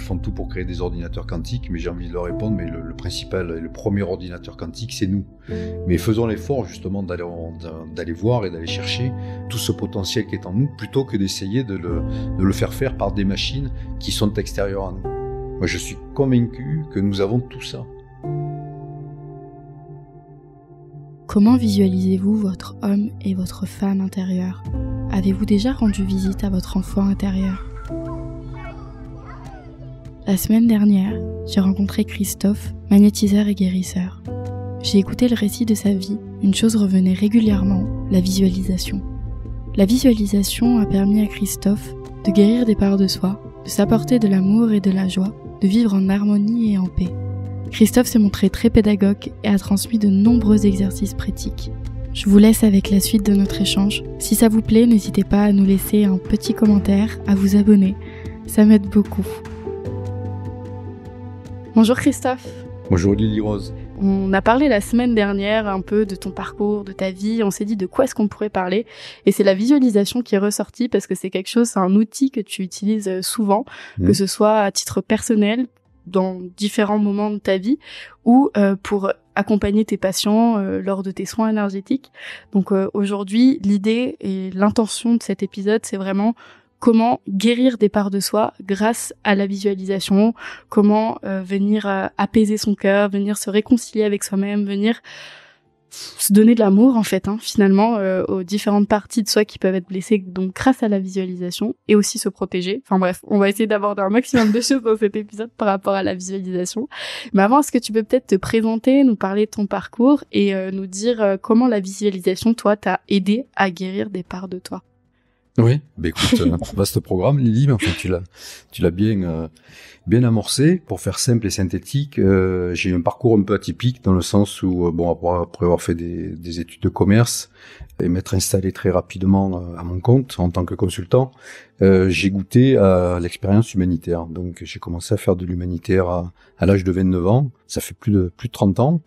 font tout pour créer des ordinateurs quantiques, mais j'ai envie de leur répondre, mais le principal et le premier ordinateur quantique, c'est nous. Mais faisons l'effort justement d'aller voir et d'aller chercher tout ce potentiel qui est en nous, plutôt que d'essayer de le faire par des machines qui sont extérieures à nous. Moi, je suis convaincu que nous avons tout ça. Comment visualisez-vous votre homme et votre femme intérieure ? Avez-vous déjà rendu visite à votre enfant intérieur ? La semaine dernière, j'ai rencontré Christophe, magnétiseur et guérisseur. J'ai écouté le récit de sa vie. Une chose revenait régulièrement, la visualisation. La visualisation a permis à Christophe de guérir des parts de soi, de s'apporter de l'amour et de la joie, de vivre en harmonie et en paix. Christophe s'est montré très pédagogue et a transmis de nombreux exercices pratiques. Je vous laisse avec la suite de notre échange. Si ça vous plaît, n'hésitez pas à nous laisser un petit commentaire, à vous abonner. Ça m'aide beaucoup. Bonjour Christophe. Bonjour Lily Rose. On a parlé la semaine dernière un peu de ton parcours, de ta vie. On s'est dit de quoi est-ce qu'on pourrait parler. Et c'est la visualisation qui est ressortie parce que c'est un outil que tu utilises souvent, que ce soit à titre personnel, dans différents moments de ta vie, ou pour accompagner tes patients lors de tes soins énergétiques. Donc aujourd'hui, l'idée et l'intention de cet épisode, c'est vraiment comment guérir des parts de soi grâce à la visualisation, comment venir apaiser son cœur, venir se réconcilier avec soi-même, venir se donner de l'amour en fait, finalement, aux différentes parties de soi qui peuvent être blessées, donc grâce à la visualisation, et aussi se protéger. Enfin bref, on va essayer d'aborder un maximum de choses dans cet épisode par rapport à la visualisation. Mais avant, est-ce que tu peux peut-être te présenter, nous parler de ton parcours et nous dire comment la visualisation, toi, t'a aidé à guérir des parts de toi? Oui, écoute, vaste programme, Lily, mais enfin tu l'as bien amorcé. Pour faire simple et synthétique, j'ai eu un parcours un peu atypique dans le sens où, après avoir fait des études de commerce et m'être installé très rapidement à mon compte en tant que consultant, j'ai goûté à l'expérience humanitaire. Donc j'ai commencé à faire de l'humanitaire à l'âge de 29 ans. Ça fait plus de 30 ans.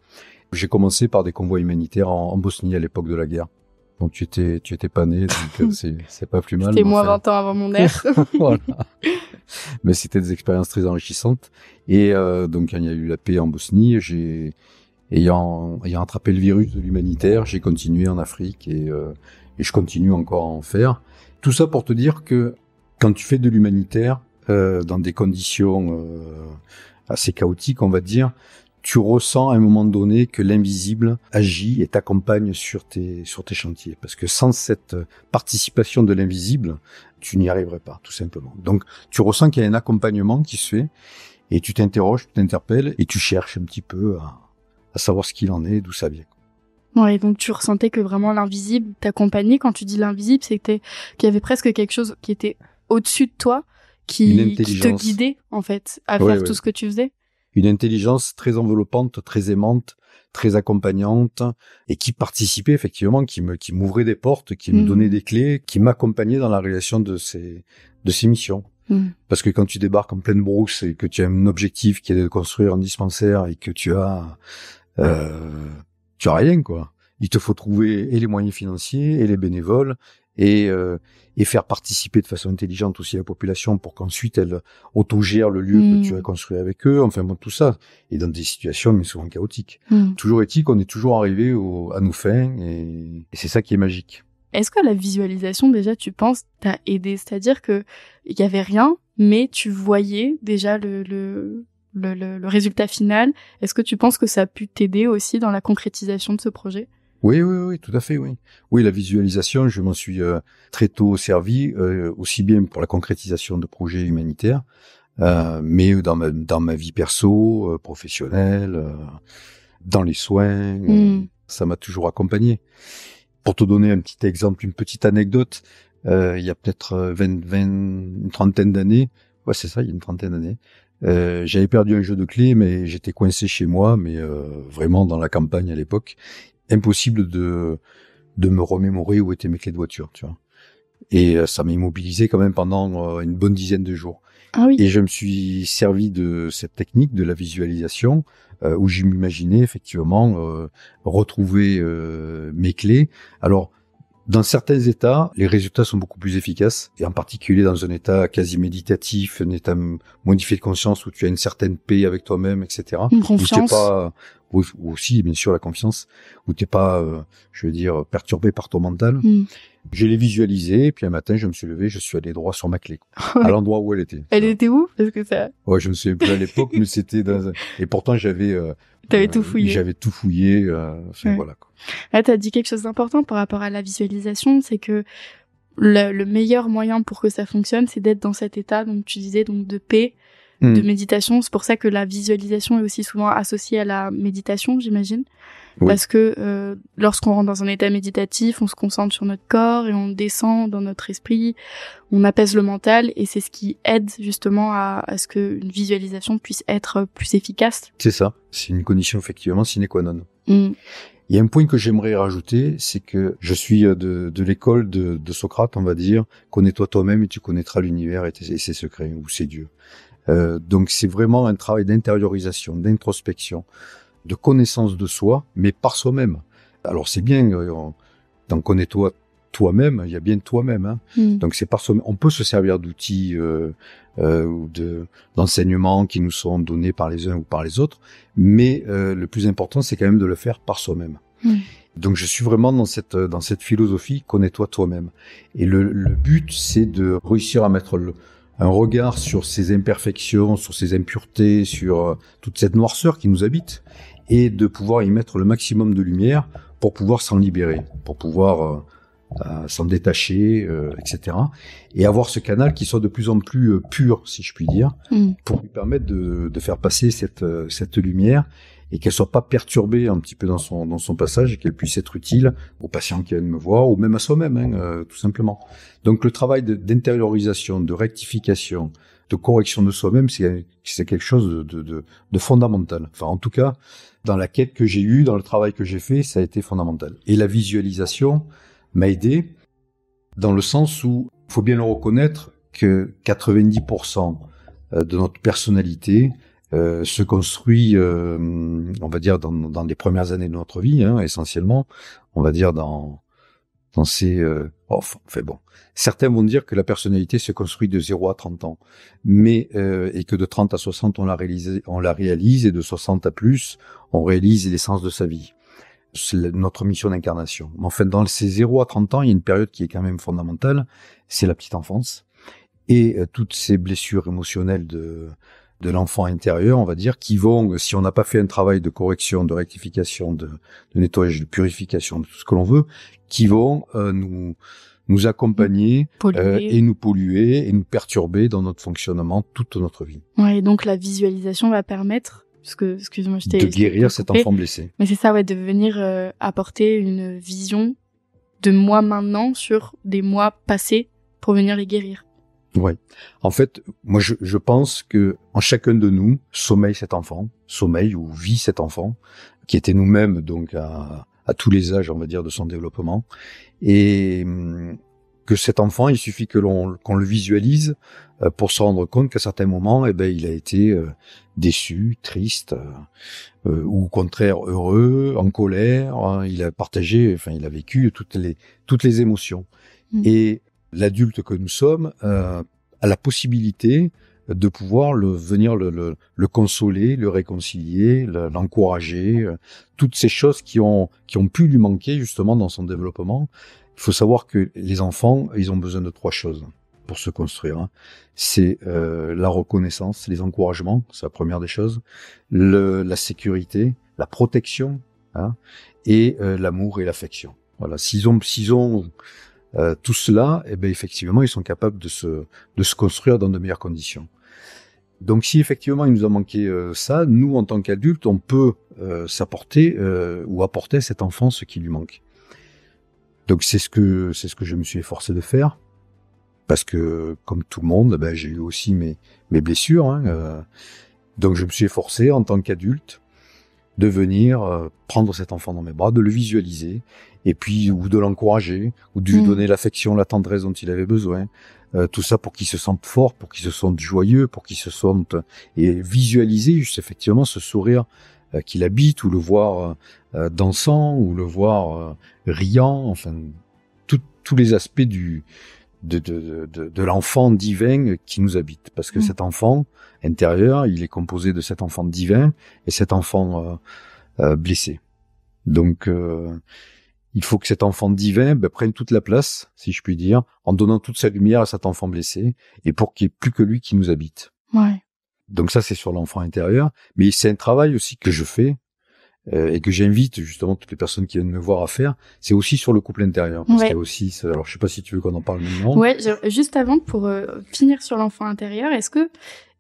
J'ai commencé par des convois humanitaires en Bosnie à l'époque de la guerre. Bon, tu étais pas né, donc c'est pas plus mal. C'était moi 20 ans avant mon ère. Voilà. Mais c'était des expériences très enrichissantes. Et donc, quand il y a eu la paix en Bosnie, ayant attrapé le virus de l'humanitaire, j'ai continué en Afrique et je continue encore à en faire. Tout ça pour te dire que quand tu fais de l'humanitaire, dans des conditions assez chaotiques, on va dire, tu ressens à un moment donné que l'invisible agit et t'accompagne sur tes chantiers. Parce que sans cette participation de l'invisible, tu n'y arriverais pas, tout simplement. Donc, tu ressens qu'il y a un accompagnement qui se fait et tu t'interroges, tu t'interpelles et tu cherches un petit peu à savoir ce qu'il en est, d'où ça vient. Ouais, donc tu ressentais que vraiment l'invisible t'accompagnait. Quand tu dis l'invisible, c'était qu'il y avait presque quelque chose qui était au-dessus de toi, qui te guidait, en fait, à faire tout ce que tu faisais. Une intelligence très enveloppante, très aimante, très accompagnante, et qui participait effectivement, qui m'ouvrait des portes, qui me donnait des clés, qui m'accompagnait dans la réalisation de ces missions. Parce que quand tu débarques en pleine brousse et que tu as un objectif qui est de construire un dispensaire et que tu as rien, quoi. Il te faut trouver et les moyens financiers et les bénévoles et faire participer de façon intelligente aussi la population pour qu'ensuite elle autogère le lieu que tu as construit avec eux. Enfin bon, tout ça. Et dans des situations mais souvent chaotiques. Toujours éthique, on est toujours arrivé à nos fins et c'est ça qui est magique. Est-ce que la visualisation, déjà, tu penses, t'a aidé? C'est-à-dire que il y avait rien, mais tu voyais déjà le résultat final. Est-ce que tu penses que ça a pu t'aider aussi dans la concrétisation de ce projet? Oui, tout à fait, oui. Oui, la visualisation, je m'en suis très tôt servi, aussi bien pour la concrétisation de projets humanitaires, mais dans ma vie perso, professionnelle, dans les soins, ça m'a toujours accompagné. Pour te donner un petit exemple, une petite anecdote, il y a peut-être une trentaine d'années, ouais c'est ça, il y a une trentaine d'années, j'avais perdu un jeu de clés, mais j'étais coincé chez moi, mais vraiment dans la campagne à l'époque. Impossible de me remémorer où étaient mes clés de voiture, tu vois. Et ça m'a immobilisé quand même pendant une bonne dizaine de jours. Ah oui. Et je me suis servi de cette technique de la visualisation où je m'imaginais effectivement retrouver mes clés. Alors, Dans certains états, les résultats sont beaucoup plus efficaces, et en particulier dans un état quasi méditatif, un état modifié de conscience où tu as une certaine paix avec toi-même, etc. Une confiance. Ou aussi, bien sûr, la confiance, où t'es pas, perturbé par ton mental. Je l'ai visualisé, puis un matin, je me suis levé, je suis allé droit sur ma clé, à l'endroit où elle était. Elle était où? Parce que ça... Ouais, je me souviens plus à l'époque, mais c'était et pourtant j'avais... T'avais tout fouillé. J'avais tout fouillé, voilà, quoi. Là, t'as dit quelque chose d'important par rapport à la visualisation, c'est que le meilleur moyen pour que ça fonctionne, c'est d'être dans cet état, donc tu disais, donc de paix, de méditation. C'est pour ça que la visualisation est aussi souvent associée à la méditation, j'imagine. Oui. Parce que lorsqu'on rentre dans un état méditatif, on se concentre sur notre corps et on descend dans notre esprit, on apaise le mental, et c'est ce qui aide justement à ce qu'une visualisation puisse être plus efficace. C'est ça, c'est une condition effectivement sine qua non. Il y a un point que j'aimerais rajouter, c'est que je suis de l'école de Socrate, on va dire, connais-toi toi-même et tu connaîtras l'univers et ses secrets, ou ses dieux. Donc c'est vraiment un travail d'intériorisation, d'introspection, de connaissance de soi, mais par soi-même. Alors c'est bien, dans connais-toi toi-même, il y a bien toi-même. Hein. Donc c'est par soi-même. On peut se servir d'outils ou d'enseignements qui nous sont donnés par les uns ou par les autres, mais le plus important, c'est quand même de le faire par soi-même. Donc je suis vraiment dans cette philosophie, connais-toi toi-même. Et le but, c'est de réussir à mettre un regard sur ces imperfections, sur ces impuretés, sur toute cette noirceur qui nous habite, et de pouvoir y mettre le maximum de lumière pour pouvoir s'en libérer, pour pouvoir s'en détacher, etc. Et avoir ce canal qui soit de plus en plus pur, si je puis dire, pour lui permettre de faire passer cette lumière, et qu'elle soit pas perturbée un petit peu dans son passage, et qu'elle puisse être utile aux patients qui viennent me voir, ou même à soi-même, tout simplement. Donc le travail d'intériorisation, de rectification, de correction de soi-même, c'est quelque chose de fondamental. Enfin, en tout cas, dans la quête que j'ai eue, dans le travail que j'ai fait, ça a été fondamental. Et la visualisation m'a aidé, dans le sens où, il faut bien le reconnaître, que 90% de notre personnalité se construit, on va dire, dans les premières années de notre vie, hein, essentiellement, on va dire dans ces... Certains vont dire que la personnalité se construit de 0 à 30 ans, mais et que de 30 à 60, on la réalise, et de 60 à plus, on réalise l'essence de sa vie. C'est notre mission d'incarnation. Mais enfin, dans ces 0 à 30 ans, il y a une période qui est quand même fondamentale, c'est la petite enfance, et toutes ces blessures émotionnelles de l'enfant intérieur, on va dire, qui vont, si on n'a pas fait un travail de correction, de rectification, de nettoyage, de purification, de tout ce que l'on veut, qui vont nous accompagner et nous polluer et nous perturber dans notre fonctionnement toute notre vie. Ouais, et donc la visualisation va permettre, parce que, excuse-moi, de guérir cet enfant blessé. Mais c'est ça, ouais, de venir apporter une vision de moi maintenant sur des mois passés pour venir les guérir. Ouais. En fait, moi, je pense que en chacun de nous sommeille cet enfant, ou vit cet enfant, qui était nous-mêmes, donc à tous les âges, on va dire, de son développement, et que cet enfant, il suffit qu'on le visualise pour se rendre compte qu'à certains moments, il a été déçu, triste, ou au contraire heureux, en colère. Hein, il a partagé, il a vécu toutes les émotions. Et l'adulte que nous sommes a la possibilité de pouvoir venir le consoler, le réconcilier, l'encourager, toutes ces choses qui ont pu lui manquer justement dans son développement. Il faut savoir que les enfants, ils ont besoin de 3 choses pour se construire. Hein. C'est la reconnaissance, les encouragements, c'est la première des choses, la sécurité, la protection, hein, et l'amour et l'affection. Voilà, s'ils ont tout cela, effectivement, ils sont capables de se construire dans de meilleures conditions. Donc, si effectivement il nous a manqué ça, nous, en tant qu'adultes, on peut s'apporter ou apporter à cet enfant ce qui lui manque. Donc, c'est ce que je me suis efforcé de faire, parce que, comme tout le monde, j'ai eu aussi mes blessures. Hein, donc, je me suis efforcé, en tant qu'adulte, de venir prendre cet enfant dans mes bras, de le visualiser, et puis ou de l'encourager, ou de lui donner l'affection, la tendresse dont il avait besoin. Tout ça pour qu'il se sente fort, pour qu'il se sente joyeux, pour qu'il se sente... Et visualiser juste effectivement ce sourire qu'il habite, ou le voir dansant, ou le voir riant, enfin, toutes tous les aspects de l'enfant divin qui nous habite. Parce que cet enfant intérieur, il est composé de cet enfant divin et cet enfant blessé. Donc, il faut que cet enfant divin prenne toute la place, si je puis dire, en donnant toute sa lumière à cet enfant blessé, et pour qu'il n'y ait plus que lui qui nous habite. Ouais. Donc ça, c'est sur l'enfant intérieur. Mais c'est un travail aussi que je fais, et que j'invite justement toutes les personnes qui viennent me voir à faire, c'est aussi sur le couple intérieur. Parce qu'il y a aussi, alors je sais pas si tu veux qu'on en parle maintenant. Ouais, juste avant, pour finir sur l'enfant intérieur, est-ce que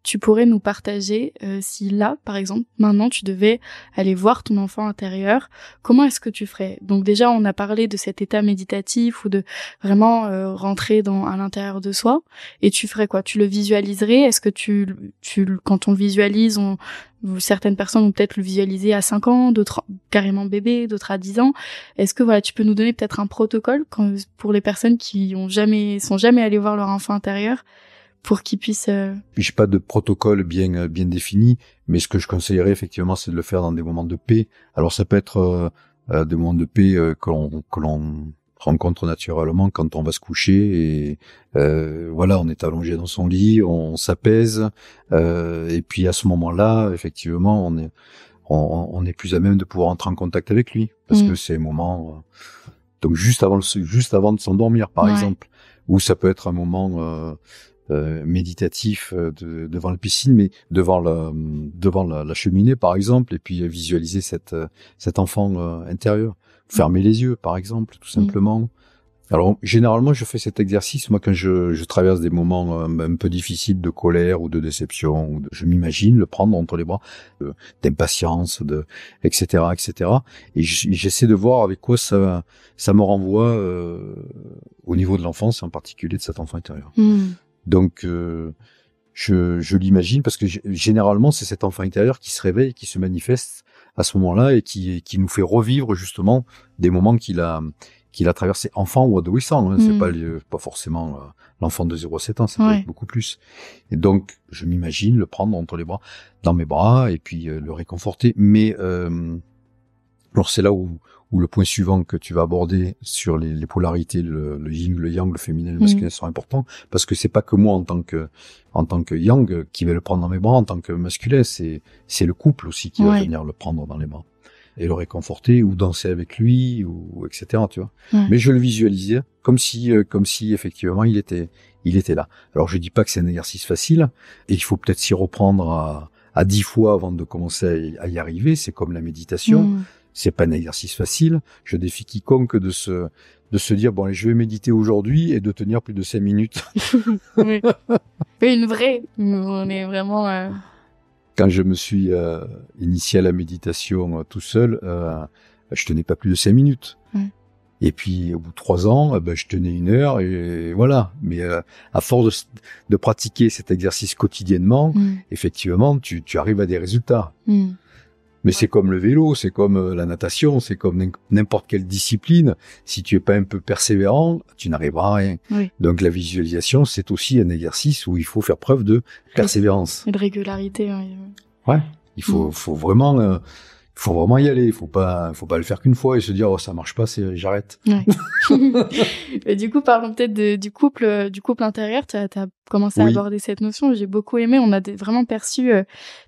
tu pourrais nous partager si là, par exemple, maintenant tu devais aller voir ton enfant intérieur, comment est-ce que tu ferais? Donc déjà, on a parlé de cet état méditatif ou de vraiment rentrer à l'intérieur de soi. Et tu ferais quoi? Tu le visualiserais? Est-ce que quand on le visualise, certaines personnes vont peut-être le visualiser à 5 ans, d'autres carrément bébé, d'autres à 10 ans. Est-ce que voilà, tu peux nous donner peut-être un protocole pour les personnes qui sont jamais allées voir leur enfant intérieur, pour qu'ils puissent... J'ai pas de protocole bien défini, mais ce que je conseillerais effectivement, c'est de le faire dans des moments de paix. Alors ça peut être des moments de paix que l'on rencontre naturellement quand on va se coucher, et voilà, on est allongé dans son lit, on s'apaise, et puis à ce moment-là, effectivement, on est plus à même de pouvoir entrer en contact avec lui, parce que c'est un moment donc juste avant de s'endormir, par exemple, ou ça peut être un moment méditatif devant la piscine, mais devant la cheminée, par exemple, et puis visualiser cet enfant intérieur. Fermer les yeux, par exemple, tout simplement. Alors, généralement, je fais cet exercice, moi, quand je traverse des moments un peu difficiles de colère ou de déception, je m'imagine le prendre entre les bras, d'impatience, etc., etc. Et j'essaie de voir avec quoi ça me renvoie au niveau de l'enfance, en particulier de cet enfant intérieur. Donc, je l'imagine, parce que généralement, c'est cet enfant intérieur qui se réveille, qui se manifeste à ce moment-là, et qui nous fait revivre justement des moments qu'il a traversé, enfant ou adolescent, hein. C'est pas forcément l'enfant de 0 à 7 ans, ça peut être beaucoup plus. Et donc, je m'imagine le prendre dans mes bras, et puis le réconforter. Mais alors c'est là où le point suivant que tu vas aborder sur les polarités, le yin, le yang, le féminin, le masculin sont importants, parce que c'est pas que moi en tant que yang qui vais le prendre dans mes bras en tant que masculin, c'est le couple aussi qui va venir le prendre dans les bras et le réconforter, ou danser avec lui, ou etc., tu vois. Mais je le visualisais comme si effectivement il était là. Alors je dis pas que c'est un exercice facile, et il faut peut-être s'y reprendre à 10 fois avant de commencer à y arriver. C'est comme la méditation. C'est pas un exercice facile. Je défie quiconque de se dire, bon, allez, je vais méditer aujourd'hui, et de tenir plus de 5 minutes. Oui. Une vraie. On est vraiment... Quand je me suis initié à la méditation tout seul, je tenais pas plus de 5 minutes. Et puis, au bout de 3 ans, je tenais 1 heure, et voilà. Mais à force de pratiquer cet exercice quotidiennement, effectivement, tu arrives à des résultats. Mais c'est comme le vélo, c'est comme la natation, c'est comme n'importe quelle discipline. Si tu es pas un peu persévérant, tu n'arriveras à rien. Donc la visualisation, c'est aussi un exercice où il faut faire preuve de persévérance. Et de régularité. Ouais. Il faut vraiment y aller. Il faut pas le faire qu'une fois et se dire, oh, ça marche pas, j'arrête. Et du coup, parlons peut-être du couple intérieur. T'as commencé à aborder cette notion. J'ai beaucoup aimé. On a vraiment perçu,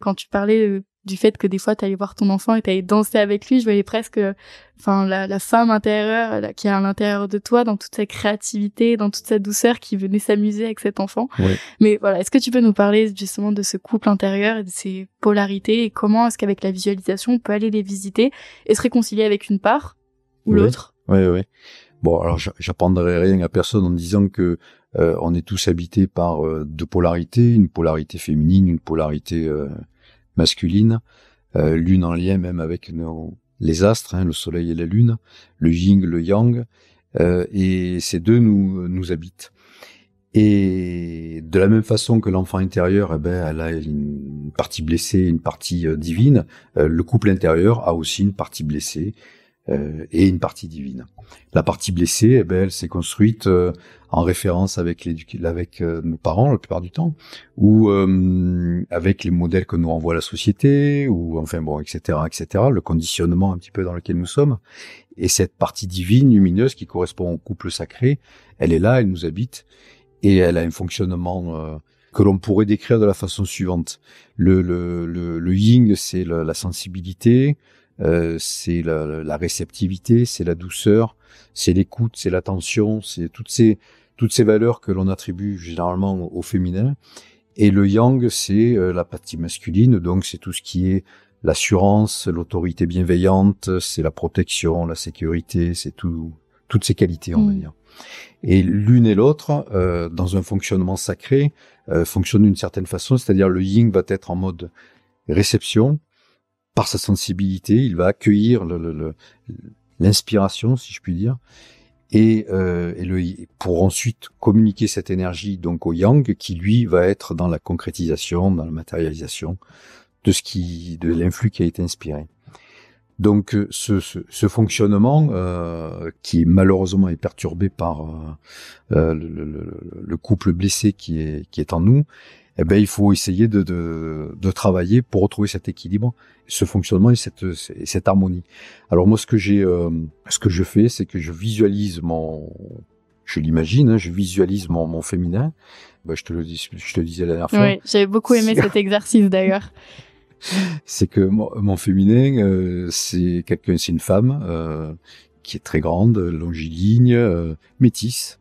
quand tu parlais du fait que des fois t'allais voir ton enfant et t'allais danser avec lui, je voyais presque la femme intérieure qui est à l'intérieur de toi, dans toute sa créativité, dans toute sa douceur, qui venait s'amuser avec cet enfant. Mais voilà, est-ce que tu peux nous parler justement de ce couple intérieur et de ses polarités, et comment est-ce qu'avec la visualisation on peut aller les visiter et se réconcilier avec une part ou l'autre? Oui. Bon, alors j'apprendrai rien à personne en disant que on est tous habités par 2 polarités, une polarité féminine, une polarité masculine, l'une en lien même avec les astres, le soleil et la lune, le yin, le yang, et ces 2 nous habitent. Et de la même façon que l'enfant intérieur, elle a une partie blessée, une partie divine, le couple intérieur a aussi une partie blessée, et une partie divine. La partie blessée, elle s'est construite en référence avec nos parents la plupart du temps, ou avec les modèles que nous renvoie la société, ou enfin bon, etc., le conditionnement un petit peu dans lequel nous sommes. Et cette partie divine, lumineuse, qui correspond au couple sacré, elle est là, elle nous habite, et elle a un fonctionnement que l'on pourrait décrire de la façon suivante. Le yin, c'est la sensibilité, c'est la réceptivité, c'est la douceur, c'est l'écoute, c'est l'attention, c'est toutes ces valeurs que l'on attribue généralement au féminin. Et le yang, c'est la partie masculine, donc c'est tout ce qui est l'assurance, l'autorité bienveillante, c'est la protection, la sécurité, c'est toutes ces qualités, on va dire. Et l'une et l'autre, dans un fonctionnement sacré, fonctionnent d'une certaine façon, c'est-à-dire le yin va être en mode réception, par sa sensibilité, il va accueillir l'inspiration, si je puis dire, et pour ensuite communiquer cette énergie donc au yang, qui lui va être dans la concrétisation, dans la matérialisation de l'influx qui a été inspiré. Donc ce fonctionnement qui malheureusement est perturbé par le couple blessé qui est en nous, eh ben il faut essayer de travailler pour retrouver cet équilibre, ce fonctionnement et cette harmonie. Alors moi ce que je fais, c'est que je visualise je l'imagine, je visualise mon féminin. Ben, je te disais la dernière fois. Oui, j'avais beaucoup aimé cet exercice d'ailleurs. C'est que mon féminin, c'est une femme qui est très grande, longiligne, métisse,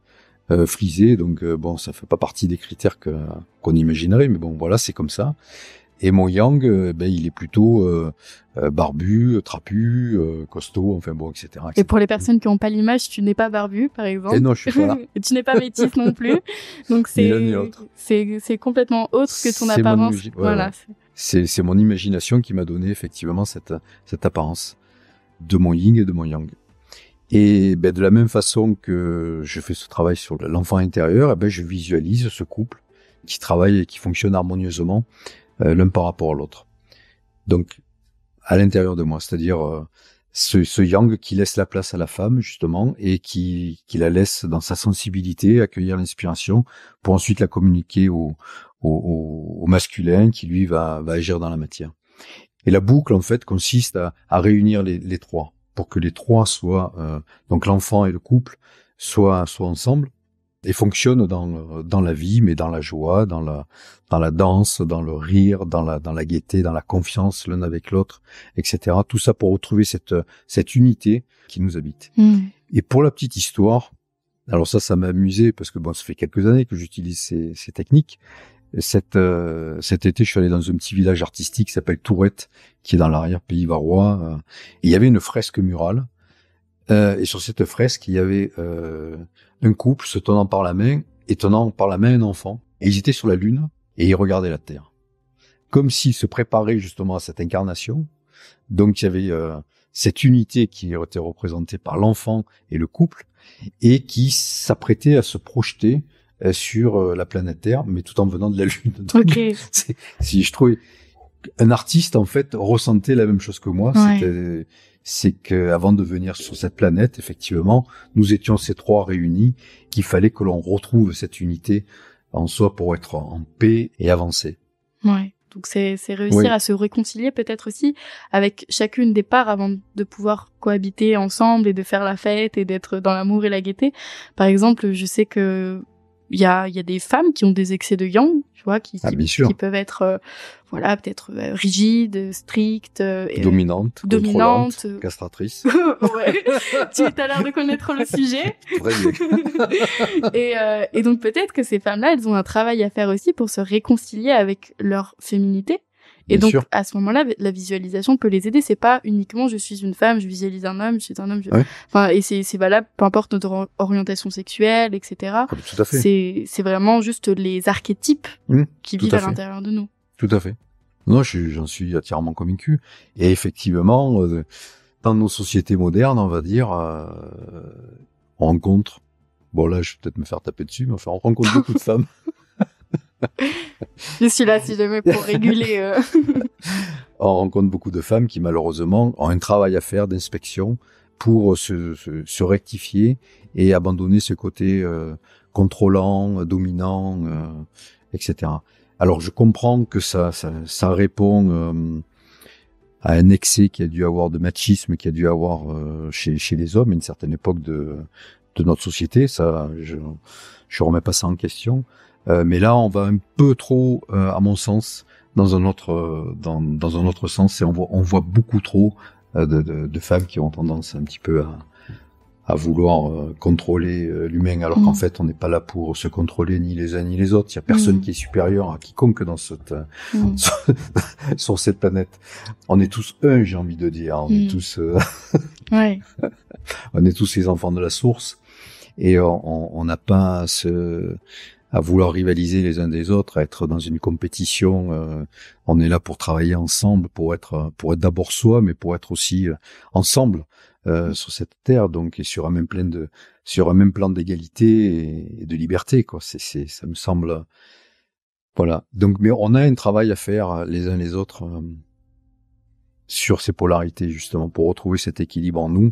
frisée. Donc bon, ça fait pas partie des critères qu'on imaginerait, mais bon, voilà, c'est comme ça. Et mon yang, il est plutôt barbu, trapu, costaud, enfin bon, etc. Et pour les personnes qui n'ont pas l'image, tu n'es pas barbu, par exemple. Et non, je suis pas là. Et tu n'es pas métisse non plus. Donc c'est complètement autre que ton apparence. Voilà. Ouais. C'est mon imagination qui m'a donné effectivement cette apparence de mon yin et de mon yang. Et de la même façon que je fais ce travail sur l'enfant intérieur, je visualise ce couple qui travaille et qui fonctionne harmonieusement l'un par rapport à l'autre. Donc à l'intérieur de moi, c'est-à-dire ce yang qui laisse la place à la femme justement et qui la laisse dans sa sensibilité accueillir l'inspiration pour ensuite la communiquer au masculin qui lui va agir dans la matière. Et la boucle en fait consiste à réunir les trois pour que les trois soient donc l'enfant et le couple soient ensemble et fonctionnent dans la vie, mais dans la joie, dans la danse, dans le rire, dans la gaieté, dans la confiance l'un avec l'autre, etc. Tout ça pour retrouver cette unité qui nous habite. Et pour la petite histoire, alors ça m'a amusé parce que bon, ça fait quelques années que j'utilise ces techniques. Cet été, je suis allé dans un petit village artistique qui s'appelle Tourette, qui est dans l'arrière-pays varois. Et il y avait une fresque murale. Et sur cette fresque, il y avait un couple se tenant par la main et tenant par la main un enfant. Et ils étaient sur la lune et ils regardaient la terre. Comme s'ils se préparaient justement à cette incarnation. Donc il y avait cette unité qui était représentée par l'enfant et le couple et qui s'apprêtait à se projeter sur la planète Terre, mais tout en venant de la Lune. Donc, okay. Si je trouvais un artiste en fait ressentait la même chose que moi, ouais. C'est que avant de venir sur cette planète, effectivement, nous étions ces trois réunis, qu'il fallait que l'on retrouve cette unité en soi pour être en paix et avancer. Ouais. Donc c'est réussir à se réconcilier peut-être aussi avec chacune des parts avant de pouvoir cohabiter ensemble et de faire la fête et d'être dans l'amour et la gaieté. Par exemple, je sais que il y a des femmes qui ont des excès de yang, tu vois, qui peuvent être peut-être rigides, strictes, dominantes, castratrices. Ouais. Tu as l'air de connaître le sujet. Très bien. Et donc peut-être que ces femmes-là, elles ont un travail à faire aussi pour se réconcilier avec leur féminité. Et donc, à ce moment-là, la visualisation peut les aider. C'est pas uniquement je suis une femme, je visualise un homme, je suis un homme. Ouais. Enfin, et c'est valable, peu importe notre orientation sexuelle, etc. Ah, tout à fait. C'est vraiment juste les archétypes qui vivent à l'intérieur de nous. Tout à fait. Non, j'en suis entièrement convaincu. Et effectivement, dans nos sociétés modernes, on va dire, on rencontre. Bon, là, je vais peut-être me faire taper dessus, mais enfin, on rencontre beaucoup de femmes. Je suis là si jamais pour réguler. On rencontre beaucoup de femmes qui malheureusement ont un travail à faire d'inspection pour se rectifier et abandonner ce côté contrôlant, dominant, etc. Alors je comprends que ça répond à un excès qu'il y a dû avoir de machisme, qu'il y a dû avoir chez les hommes à une certaine époque de notre société. Ça, je remets pas ça en question. Mais là, on va un peu trop, à mon sens, dans un autre sens, et on voit beaucoup trop de femmes qui ont tendance un petit peu à vouloir contrôler l'humain, alors qu'en fait, on n'est pas là pour se contrôler ni les uns ni les autres. Il y a personne qui est supérieur à quiconque dans sur cette planète. On est tous un, j'ai envie de dire. On est tous, on est tous les enfants de la source, et on n'a pas à vouloir rivaliser les uns des autres, à être dans une compétition. On est là pour travailler ensemble, pour être d'abord soi, mais pour être aussi ensemble sur cette terre, donc, et sur un même plan d'égalité et de liberté, quoi. Ça me semble, voilà. Donc, mais on a un travail à faire les uns les autres sur ces polarités, justement, pour retrouver cet équilibre en nous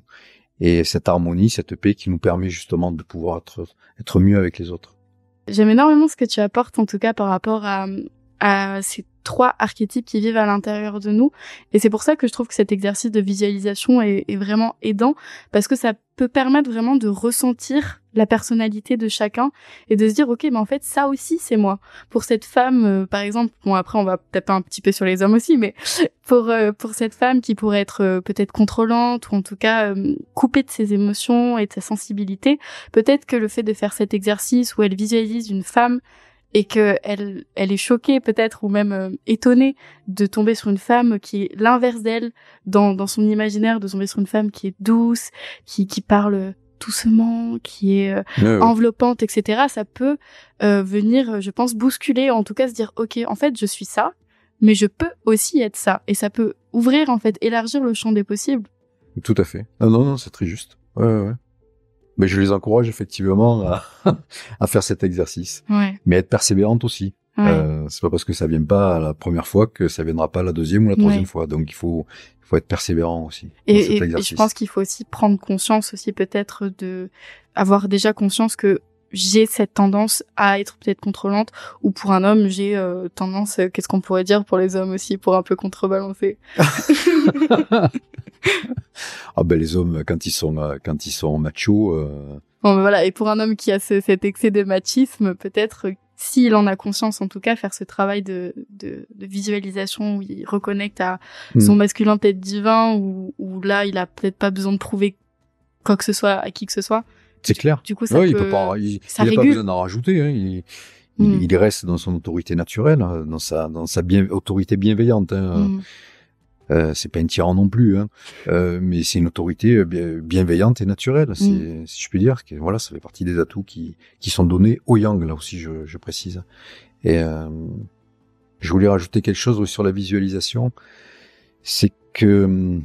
et cette harmonie, cette paix qui nous permet justement de pouvoir être mieux avec les autres. J'aime énormément ce que tu apportes, en tout cas par rapport à ces 3 archétypes qui vivent à l'intérieur de nous. Et c'est pour ça que je trouve que cet exercice de visualisation est vraiment aidant, parce que ça peut permettre vraiment de ressentir la personnalité de chacun et de se dire, ok, mais en fait, ça aussi, c'est moi. Pour cette femme, par exemple, bon, après, on va peut-être un petit peu sur les hommes aussi, mais pour cette femme qui pourrait être peut-être contrôlante, ou en tout cas coupée de ses émotions et de sa sensibilité, peut-être que le fait de faire cet exercice où elle visualise une femme et que elle est choquée peut-être, ou même étonnée de tomber sur une femme qui est l'inverse d'elle dans son imaginaire, de tomber sur une femme qui est douce, qui parle doucement, qui est enveloppante, etc. Ça peut venir, je pense, bousculer, en tout cas se dire, ok, en fait, je suis ça, mais je peux aussi être ça. Et ça peut ouvrir, en fait, élargir le champ des possibles. Tout à fait. Non, c'est très juste. Ouais. Mais je les encourage effectivement à faire cet exercice. Ouais. Mais être persévérante aussi. Ouais. C'est pas parce que ça vient pas la première fois que ça viendra pas la deuxième ou la troisième fois. Donc il faut être persévérant aussi. Et je pense qu'il faut aussi prendre conscience aussi, peut-être, avoir déjà conscience que j'ai cette tendance à être peut-être contrôlante, ou pour un homme, j'ai tendance, qu'est-ce qu'on pourrait dire pour les hommes aussi, pour un peu contrebalancer. Ah ben les hommes, quand ils sont machos. Bon, ben voilà. Et pour un homme qui a cet excès de machisme, peut-être, s'il en a conscience, en tout cas, faire ce travail de visualisation où il reconnecte à son masculin peut-être divin, où là, il a peut-être pas besoin de prouver quoi que ce soit à qui que ce soit. C'est clair. Du coup, ça peut, il peut pas, il a pas besoin d'en rajouter. Hein. Il reste dans son autorité naturelle, dans sa autorité bienveillante. Hein. C'est pas une tyran non plus, hein. Mais c'est une autorité bienveillante et naturelle, si je puis dire. Voilà, ça fait partie des atouts qui sont donnés au yang, là aussi, je précise. Et je voulais rajouter quelque chose sur la visualisation, c'est que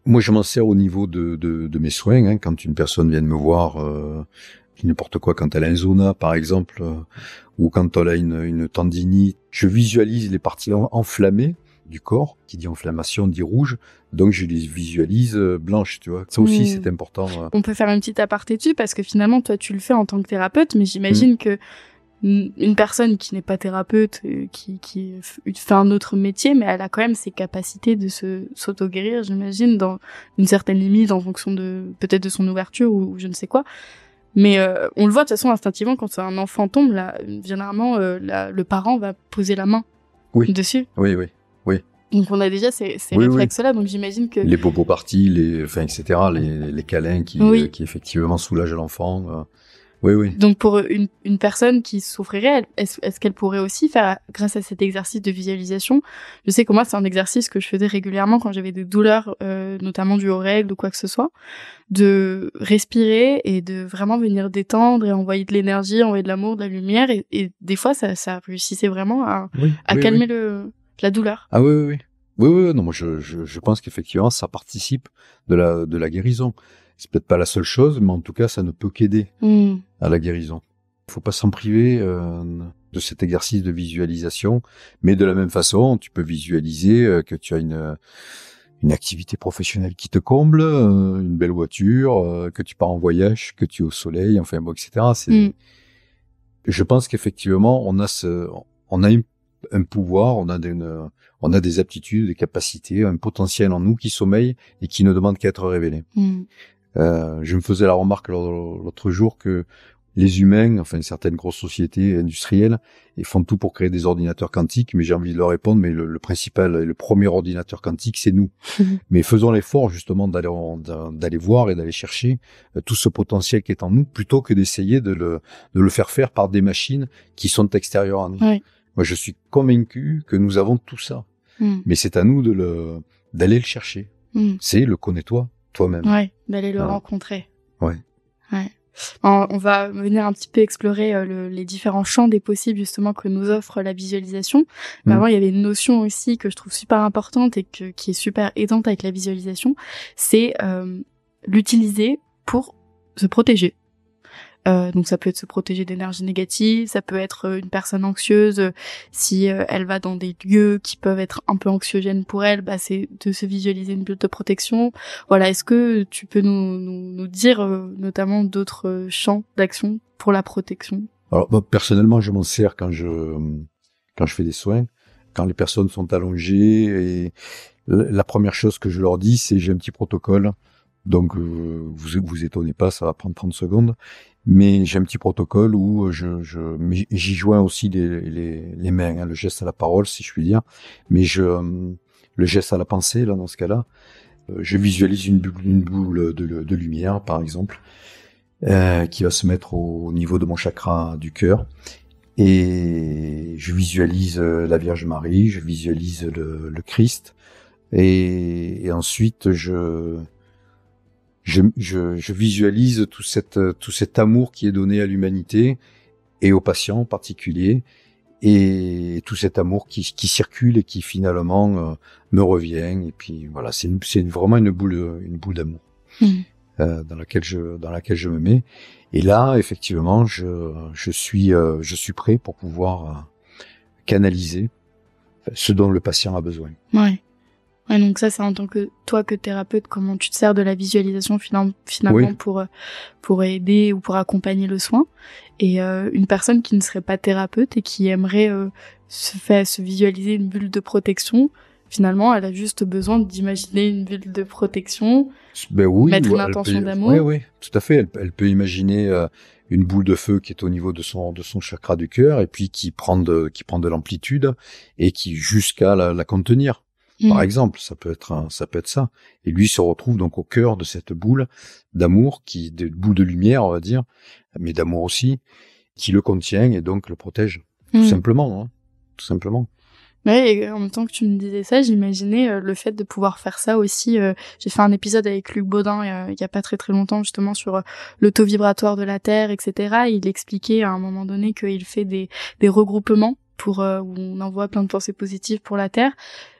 moi je m'en sers au niveau de mes soins, hein, quand une personne vient de me voir, n'importe quoi, quand elle a un zona par exemple, ou quand elle a une tendinite, je visualise les parties enflammées du corps. Qui dit inflammation dit rouge, donc je les visualise blanches, tu vois. Ça aussi c'est important. On peut faire une petite aparté dessus, parce que finalement toi tu le fais en tant que thérapeute, mais j'imagine que une personne qui n'est pas thérapeute, qui fait un autre métier, mais elle a quand même ses capacités de s'auto-guérir, j'imagine, dans une certaine limite, en fonction peut-être de son ouverture ou je ne sais quoi. Mais on le voit de toute façon instinctivement, quand un enfant tombe, là, généralement le parent va poser la main dessus. Oui. Donc on a déjà ces réflexes-là, donc j'imagine que... Les bobos parties, etc., les câlins qui effectivement soulagent l'enfant. Oui. Donc pour une personne qui souffrirait, est-ce qu'elle pourrait aussi faire, grâce à cet exercice de visualisation, je sais que moi c'est un exercice que je faisais régulièrement quand j'avais des douleurs, notamment dues aux règles ou quoi que ce soit, de respirer et de vraiment venir détendre et envoyer de l'énergie, envoyer de l'amour, de la lumière, et des fois ça réussissait vraiment à calmer la douleur. Ah oui. Non, moi je pense qu'effectivement ça participe de la guérison. C'est peut-être pas la seule chose, mais en tout cas ça ne peut qu'aider à la guérison. Il faut pas s'en priver de cet exercice de visualisation, mais de la même façon tu peux visualiser que tu as une activité professionnelle qui te comble, une belle voiture, que tu pars en voyage, que tu es au soleil, enfin bon, etc. Je pense qu'effectivement, on a un pouvoir, on a des aptitudes, des capacités, un potentiel en nous qui sommeille et qui ne demande qu'à être révélé. Je me faisais la remarque l'autre jour que les humains, enfin certaines grosses sociétés industrielles, ils font tout pour créer des ordinateurs quantiques, mais j'ai envie de leur répondre, mais le principal et le premier ordinateur quantique, c'est nous. Mais faisons l'effort justement d'aller voir et d'aller chercher tout ce potentiel qui est en nous, plutôt que d'essayer de le faire par des machines qui sont extérieures à nous. Oui. Moi, je suis convaincu que nous avons tout ça, mais c'est à nous d'aller le chercher. C'est le connais-toi toi-même. Ouais, d'aller le rencontrer. Ouais. On va venir un petit peu explorer les différents champs des possibles justement que nous offre la visualisation. Mais avant, il y avait une notion aussi que je trouve super importante et qui est super aidante avec la visualisation, c'est l'utiliser pour se protéger. Donc ça peut être se protéger d'énergie négative, ça peut être une personne anxieuse, si elle va dans des lieux qui peuvent être un peu anxiogènes pour elle, bah c'est de se visualiser une bulle de protection. Voilà, est-ce que tu peux nous dire notamment d'autres champs d'action pour la protection? Alors personnellement, je m'en sers quand je fais des soins, quand les personnes sont allongées, et la première chose que je leur dis, c'est j'ai un petit protocole. Donc vous étonnez pas, ça va prendre 30 secondes. Mais j'ai un petit protocole où j'y joins aussi les mains, le geste à la parole, si je puis dire. Mais le geste à la pensée, là, dans ce cas-là, je visualise une boule de lumière, par exemple, qui va se mettre au niveau de mon chakra du cœur. Et je visualise la Vierge Marie, je visualise le Christ. Et ensuite, je visualise tout cet amour qui est donné à l'humanité et aux patients en particulier, et tout cet amour qui circule et qui finalement me revient. Et puis voilà, c'est vraiment une boule d'amour dans laquelle je me mets. Et là, effectivement, je suis prêt pour pouvoir canaliser ce dont le patient a besoin. Ouais. Ouais, donc ça, c'est en tant que toi, que thérapeute, comment tu te sers de la visualisation finalement oui. pour aider ou pour accompagner le soin. Et une personne qui ne serait pas thérapeute et qui aimerait se visualiser une bulle de protection, finalement, elle a juste besoin d'imaginer une bulle de protection, mettre une intention d'amour. Oui, tout à fait. Elle peut imaginer une boule de feu qui est au niveau de son chakra du cœur, et puis qui prend de l'amplitude et qui jusqu'à la contenir. Par exemple, ça peut être ça. Et lui se retrouve donc au cœur de cette boule d'amour, de boule de lumière, on va dire, mais d'amour aussi, qui le contient et donc le protège. Tout simplement. Ouais, et en même temps que tu me disais ça, j'imaginais le fait de pouvoir faire ça aussi. J'ai fait un épisode avec Luc Baudin il y a pas très très longtemps, justement, sur le taux vibratoire de la Terre, etc. Il expliquait à un moment donné qu'il fait des regroupements où on envoie plein de pensées positives pour la Terre.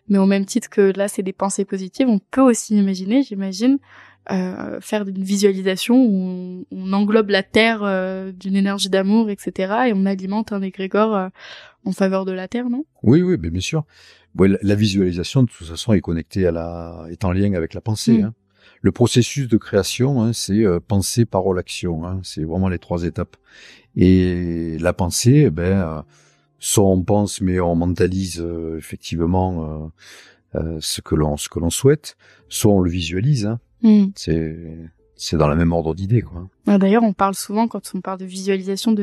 Mais au même titre que là, c'est des pensées positives, on peut aussi imaginer, j'imagine, faire une visualisation où on englobe la Terre d'une énergie d'amour, etc. Et on alimente un égrégore en faveur de la Terre, non? Oui, bien sûr. Bon, la visualisation, de toute façon, est connectée est en lien avec la pensée. Hein. Le processus de création, c'est pensée, parole, action. Hein. C'est vraiment les 3 étapes. Et la pensée, soit on pense, mais on mentalise effectivement ce que l'on souhaite, soit on le visualise. Hein. C'est dans le même ordre d'idée, quoi. D'ailleurs, on parle souvent, quand on parle de visualisation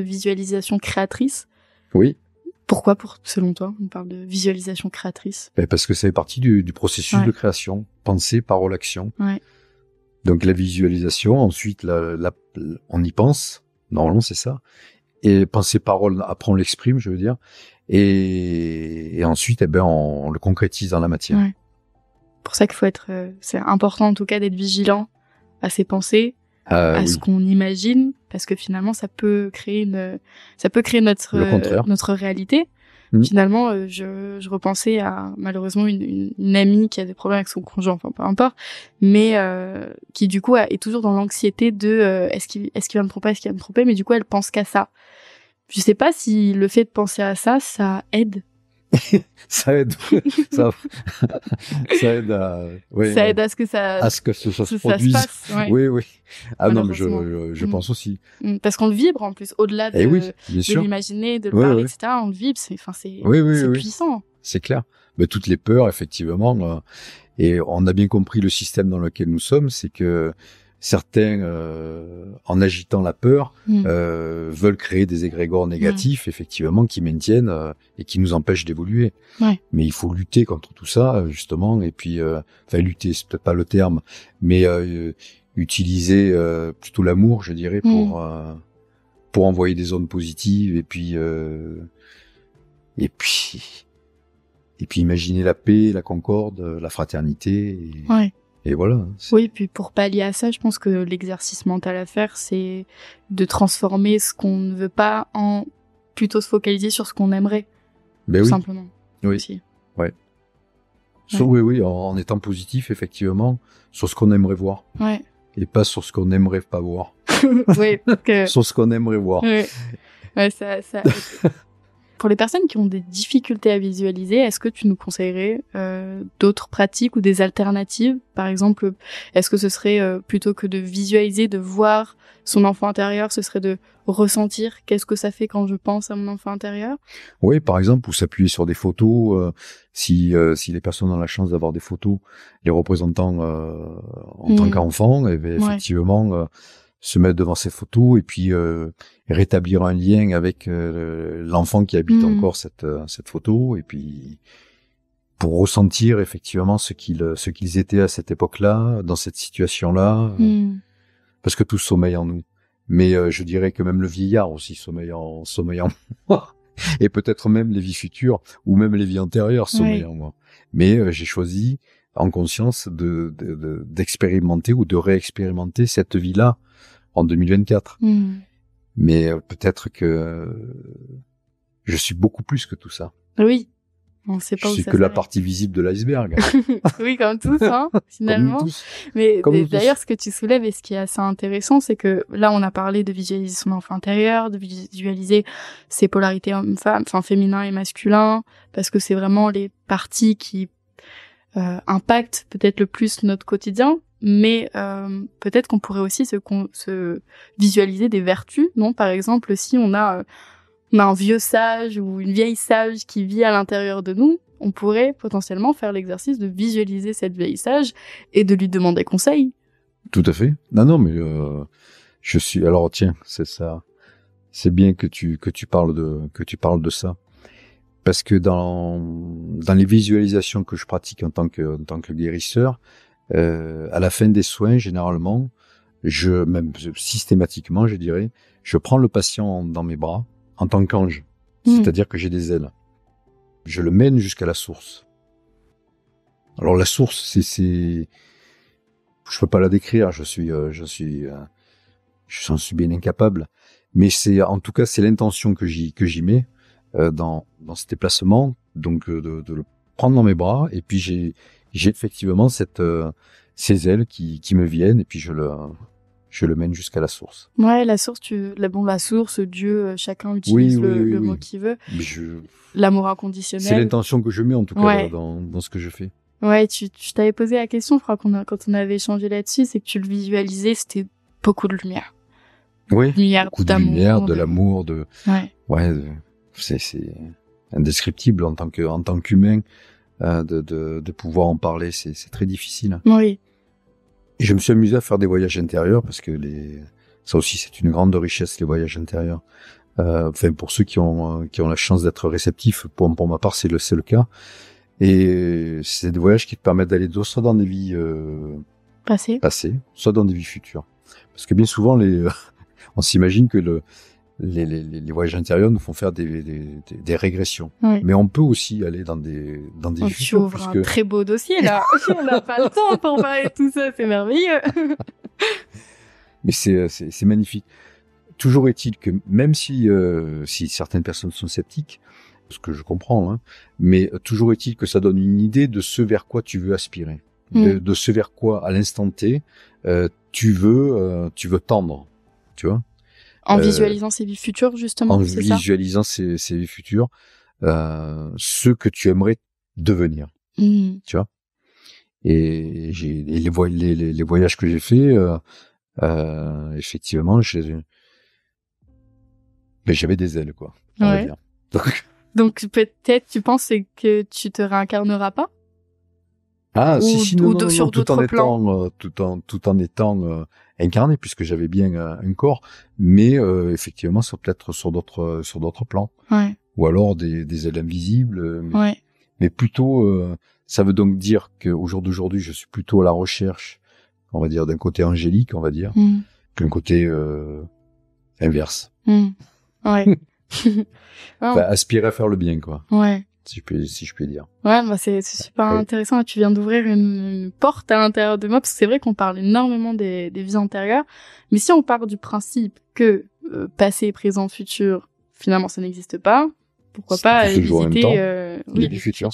créatrice. Oui. Pourquoi, selon toi, on parle de visualisation créatrice? Parce que ça fait partie du processus de création. Pensée, parole, action. Ouais. Donc la visualisation, ensuite on y pense. Normalement, c'est ça. Et pensée, parole, après on l'exprime, je veux dire. Et ensuite, on le concrétise dans la matière. Ouais. Pour ça qu'il faut c'est important en tout cas d'être vigilant à ses pensées, ce qu'on imagine, parce que finalement ça peut créer notre réalité. Finalement, je repensais à malheureusement une amie qui a des problèmes avec son conjoint, enfin peu importe, mais qui du coup est toujours dans l'anxiété de est-ce qu'il va me tromper, mais du coup elle pense qu'à ça. Je sais pas si le fait de penser à ça aide. Ça aide, ça, ça aide à, ouais, ça aide à ce que ça se produise. Ça se passe, ouais. Oui, oui. Ah non, mais Malheureusement. je pense aussi. Parce qu'on le vibre en plus, au-delà Eh oui, de bien sûr. l'imaginer, de le Ouais, parler, ouais. etc. On le vibre, c'est Oui. puissant. C'est clair. Mais toutes les peurs, effectivement, et on a bien compris le système dans lequel nous sommes, c'est que certains, en agitant la peur, veulent créer des égrégores négatifs, effectivement, qui maintiennent et qui nous empêchent d'évoluer. Ouais. Mais il faut lutter contre tout ça, justement, et puis, enfin, lutter, c'est peut-être pas le terme, mais utiliser plutôt l'amour, je dirais, pour envoyer des ondes positives, et puis imaginer la paix, la concorde, la fraternité. Et voilà. Oui, puis pour pallier à ça, je pense que l'exercice mental à faire, c'est de transformer ce qu'on ne veut pas en plutôt se focaliser sur ce qu'on aimerait. Tout simplement. Oui. Aussi. Ouais. Oui, en étant positif, effectivement, sur ce qu'on aimerait voir. Ouais. Et pas sur ce qu'on aimerait pas voir. Oui, parce que... sur ce qu'on aimerait voir. Ouais, ça... Pour les personnes qui ont des difficultés à visualiser, est-ce que tu nous conseillerais d'autres pratiques ou des alternatives? Par exemple, est-ce que ce serait plutôt que de visualiser, de voir son enfant intérieur, ce serait de ressentir qu'est-ce que ça fait quand je pense à mon enfant intérieur? Oui, par exemple, ou s'appuyer sur des photos. Si les personnes ont la chance d'avoir des photos, les représentant en tant qu'enfant, effectivement... se mettre devant ces photos et puis rétablir un lien avec l'enfant qui habite encore cette photo, et puis pour ressentir effectivement ce qu'ils étaient à cette époque-là, dans cette situation-là, parce que tout sommeille en nous. Mais je dirais que même le vieillard aussi sommeille en moi, et peut-être même les vies futures ou même les vies antérieures sommeillent en moi. Mais j'ai choisi en conscience d'expérimenter ou de réexpérimenter cette vie-là en 2024. Mais peut-être que je suis beaucoup plus que tout ça. Oui. On sait pas où ça s'arrête. Je suis que la partie visible de l'iceberg. Oui, comme tous, hein, finalement. Comme tous. Mais d'ailleurs, ce que tu soulèves et ce qui est assez intéressant, c'est que là, on a parlé de visualiser son enfant intérieur, de visualiser ses polarités homme-femme, enfin féminin et masculin, parce que c'est vraiment les parties qui impactent peut-être le plus notre quotidien. Mais peut-être qu'on pourrait aussi se visualiser des vertus, non? Par exemple, si on a un vieux sage ou une vieille sage qui vit à l'intérieur de nous, on pourrait potentiellement faire l'exercice de visualiser cette vieille sage et de lui demander conseil. Tout à fait. Non, mais alors tiens, c'est ça. C'est bien que tu parles de ça. Parce que dans les visualisations que je pratique en tant que guérisseur, à la fin des soins, généralement, même systématiquement, je dirais, je prends le patient dans mes bras en tant qu'ange. C'est-à-dire que j'ai des ailes. Je le mène jusqu'à la source. Alors la source, je peux pas la décrire, j'en suis bien incapable. Mais en tout cas, c'est l'intention que j'y mets dans ce déplacement, donc de le prendre dans mes bras, et puis j'ai effectivement ces ailes qui me viennent, et puis je le mène jusqu'à la source. Ouais, la source, la source, Dieu, chacun utilise le mot qu'il veut. L'amour inconditionnel. C'est l'intention que je mets en tout cas dans ce que je fais. Ouais, je t'avais posé la question, je crois quand on avait échangé là-dessus, c'est que tu le visualisais, c'était beaucoup de lumière. Oui, beaucoup de lumière, de l'amour, Ouais, c'est indescriptible en tant qu'humain. De pouvoir en parler, c'est très difficile. Oui. Et je me suis amusé à faire des voyages intérieurs parce que ça aussi c'est une grande richesse, les voyages intérieurs. Enfin pour ceux qui ont la chance d'être réceptifs, pour ma part c'est le cas. Et c'est des voyages qui te permettent d'aller soit dans des vies passées, soit dans des vies futures. Parce que bien souvent on s'imagine que les voyages intérieurs nous font faire des régressions. Oui. Mais on peut aussi aller dans des vies futures. Tu ouvres un très beau dossier, là. On n'a pas le temps pour parler de tout ça, c'est merveilleux. Mais c'est magnifique. Toujours est-il que même si certaines personnes sont sceptiques, ce que je comprends, hein, mais toujours est-il que ça donne une idée de ce vers quoi tu veux aspirer, de ce vers quoi à l'instant T tu veux tendre, tu vois. En visualisant ses vies futures, justement, c'est ça ? En visualisant ses vies futures, ce que tu aimerais devenir. Tu vois. Et les voyages que j'ai faits, effectivement, j'avais des ailes, quoi. On va dire. Donc peut-être tu penses que tu te réincarneras pas? Ah, non, tout en étant incarné, puisque j'avais bien un corps, mais effectivement, peut-être sur d'autres plans. Ouais. Ou alors des ailes invisibles. Ouais. Mais plutôt, ça veut donc dire qu'au jour d'aujourd'hui, je suis plutôt à la recherche, on va dire, d'un côté angélique, on va dire, qu'un côté inverse. Ouais. Enfin, aspirer à faire le bien, quoi. Ouais. Si je puis dire. Ouais, bah c'est super intéressant. Tu viens d'ouvrir une porte à l'intérieur de moi, parce que c'est vrai qu'on parle énormément des vies antérieures, mais si on part du principe que passé, présent, futur, finalement ça n'existe pas, pourquoi pas visiter les vies futures.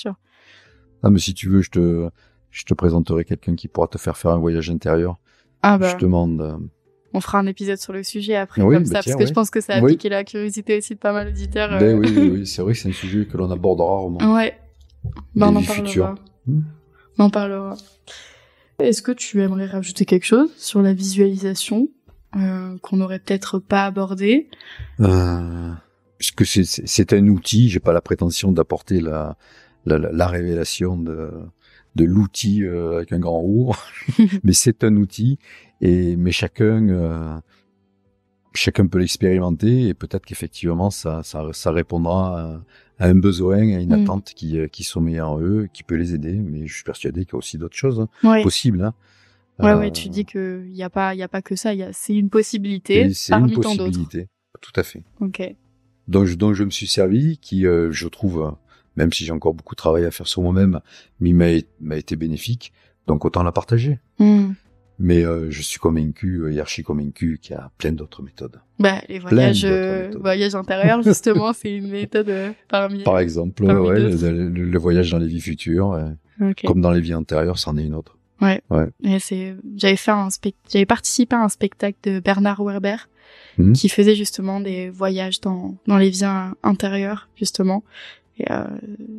Ah, mais si tu veux, je te présenterai quelqu'un qui pourra te faire un voyage intérieur. Ah bah. Je te demande. On fera un épisode sur le sujet après, oui, comme ça, parce que je pense que ça a piqué la curiosité aussi de pas mal d'auditeurs. Oui, c'est vrai que c'est un sujet que l'on aborde rarement. Ouais. Bah, on en parlera. On en parlera. Est-ce que tu aimerais rajouter quelque chose sur la visualisation qu'on n'aurait peut-être pas abordé? Parce que c'est un outil, j'ai pas la prétention d'apporter la révélation de l'outil avec un grand O, mais c'est un outil, mais chacun peut l'expérimenter, et peut-être qu'effectivement ça répondra à un besoin, à une attente qui sommeille en eux, qui peut les aider. Mais je suis persuadé qu'il y a aussi d'autres choses possibles. Hein. Ouais, tu dis que y a pas que ça, c'est une possibilité parmi tant d'autres. Tout à fait. Ok. dont je me suis servi, qui je trouve, même si j'ai encore beaucoup de travail à faire sur moi-même, mais m'a été bénéfique, donc autant la partager. Mais je suis convaincu, et archi convaincu, qu'il y a plein d'autres méthodes. Bah, les voyages intérieurs, justement, c'est une méthode parmi. Par exemple, le voyage dans les vies futures, comme dans les vies antérieures, c'en est une autre. Ouais. Et j'avais participé à un spectacle de Bernard Werber qui faisait justement des voyages dans les vies intérieures, justement. Et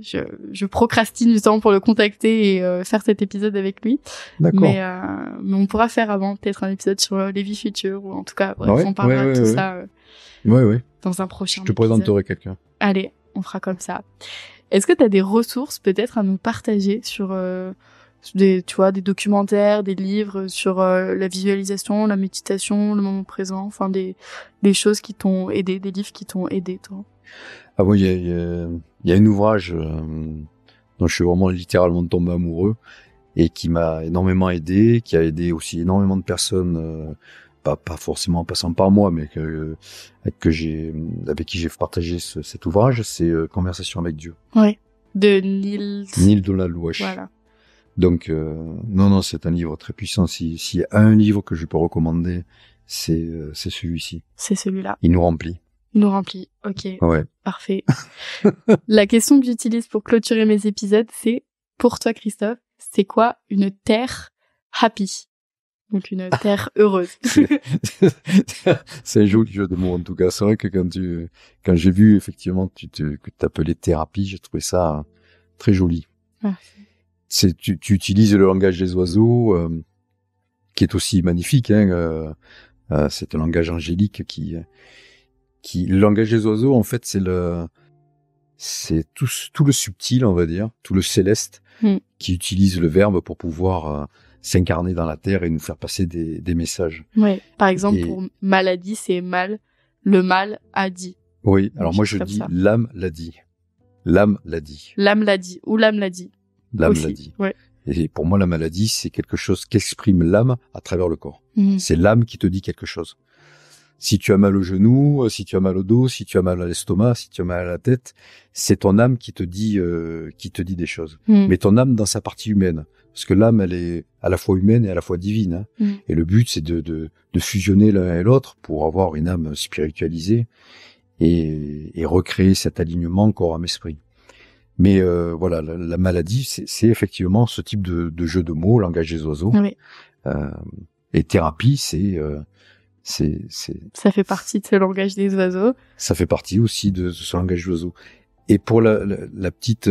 je procrastine du temps pour le contacter et faire cet épisode avec lui. D'accord. Mais on pourra faire avant peut-être un épisode sur les vies futures, ou en tout cas, bref, on parlera de tout ça dans un prochain épisode. Je te présenterai quelqu'un. Allez, on fera comme ça. Est-ce que tu as des ressources peut-être à nous partager sur des documentaires, des livres sur la visualisation, la méditation, le moment présent, enfin des choses qui t'ont aidé, des livres qui t'ont aidé, toi? Ah oui, il y a un ouvrage dont je suis vraiment littéralement tombé amoureux et qui m'a énormément aidé, qui a aidé aussi énormément de personnes, pas forcément en passant par moi, mais avec qui j'ai partagé cet ouvrage, c'est Conversation avec Dieu. Oui, de Neil Donald-Walsch. Voilà. Donc non, c'est un livre très puissant. S'il y a un livre que je peux recommander, c'est celui-ci. C'est celui-là. Il nous remplit. Ok. Ouais. Parfait. La question que j'utilise pour clôturer mes épisodes, c'est, pour toi, Christophe, c'est quoi une terre happy? Donc une terre heureuse. C'est un joli jeu de mots, en tout cas. C'est vrai que quand j'ai vu, effectivement, que tu t'appelais thérapie, j'ai trouvé ça très joli. Ah. Tu utilises le langage des oiseaux, qui est aussi magnifique, hein, c'est un langage angélique le langage des oiseaux, en fait, c'est tout le subtil, on va dire, tout le céleste, qui utilise le verbe pour pouvoir s'incarner dans la terre et nous faire passer des messages. Ouais. Par exemple, pour maladie, c'est mal. Le mal a dit. Oui. Alors moi, je dis ça. L'âme l'a dit. L'âme l'a dit. L'âme l'a dit. Ou l'âme l'a dit. L'âme l'a dit. Ouais. Et pour moi, la maladie, c'est quelque chose qu'exprime l'âme à travers le corps. C'est l'âme qui te dit quelque chose. Si tu as mal au genou, si tu as mal au dos, si tu as mal à l'estomac, si tu as mal à la tête, c'est ton âme qui te dit des choses. Mais ton âme dans sa partie humaine, parce que l'âme, elle est à la fois humaine et à la fois divine. Hein. Et le but, c'est de fusionner l'un et l'autre pour avoir une âme spiritualisée et recréer cet alignement corps, âme, esprit. Mais voilà, la maladie, c'est effectivement ce type de jeu de mots, langage des oiseaux. Oui. Et thérapie, ça fait partie de ce langage des oiseaux. Ça fait partie aussi de ce langage des oiseaux. Et pour la petite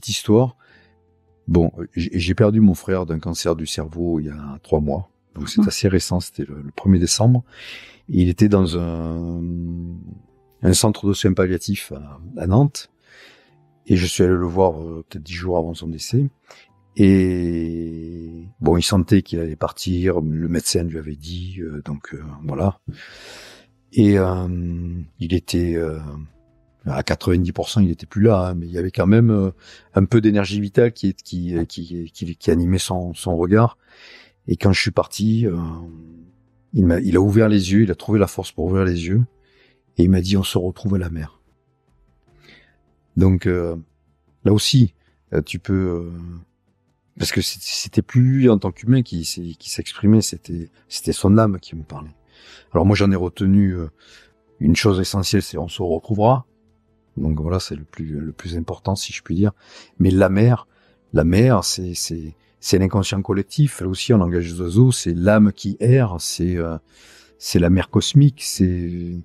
histoire, bon, j'ai perdu mon frère d'un cancer du cerveau il y a 3 mois. Donc c'est assez récent, c'était le 1er décembre. Et il était dans un centre de soins palliatifs à Nantes. Et je suis allé le voir peut-être 10 jours avant son décès. Et bon, il sentait qu'il allait partir. Le médecin lui avait dit, donc voilà. Et il était à 90%, il était plus là, hein, mais il y avait quand même un peu d'énergie vitale qui animait son regard. Et quand je suis parti, il a ouvert les yeux, il a trouvé la force pour ouvrir les yeux, et il m'a dit on se retrouve à la mer. Donc là aussi, tu peux parce que c'était plus lui en tant qu'humain qui s'exprimait, c'était son âme qui me parlait. Alors moi j'en ai retenu une chose essentielle, c'est on se retrouvera. Donc voilà, c'est le plus important si je puis dire. Mais la mer, c'est l'inconscient collectif. Là aussi en langage des oiseaux, c'est l'âme qui erre, c'est la mer cosmique, c'est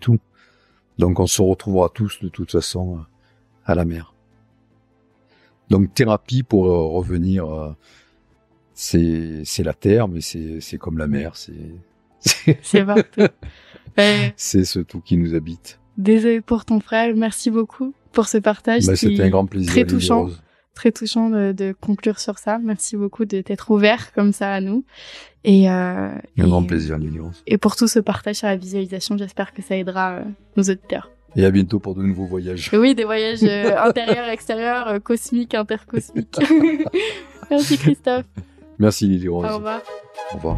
tout. Donc on se retrouvera tous de toute façon à la mer. Donc thérapie pour revenir, c'est la terre, mais c'est comme la mer, c'est partout. C'est ce tout qui nous habite. Désolé pour ton frère, merci beaucoup pour ce partage. C'était un grand plaisir. Très touchant. Très touchant de conclure sur ça. Merci beaucoup de t'être ouvert comme ça à nous. Un grand plaisir, Lily Rose. Et pour tout ce partage sur la visualisation, j'espère que ça aidera nos auditeurs. Et à bientôt pour de nouveaux voyages. Oui, des voyages intérieurs, extérieurs, cosmiques, intercosmiques. Merci Christophe. Merci Lily Rose. Au revoir. Au revoir.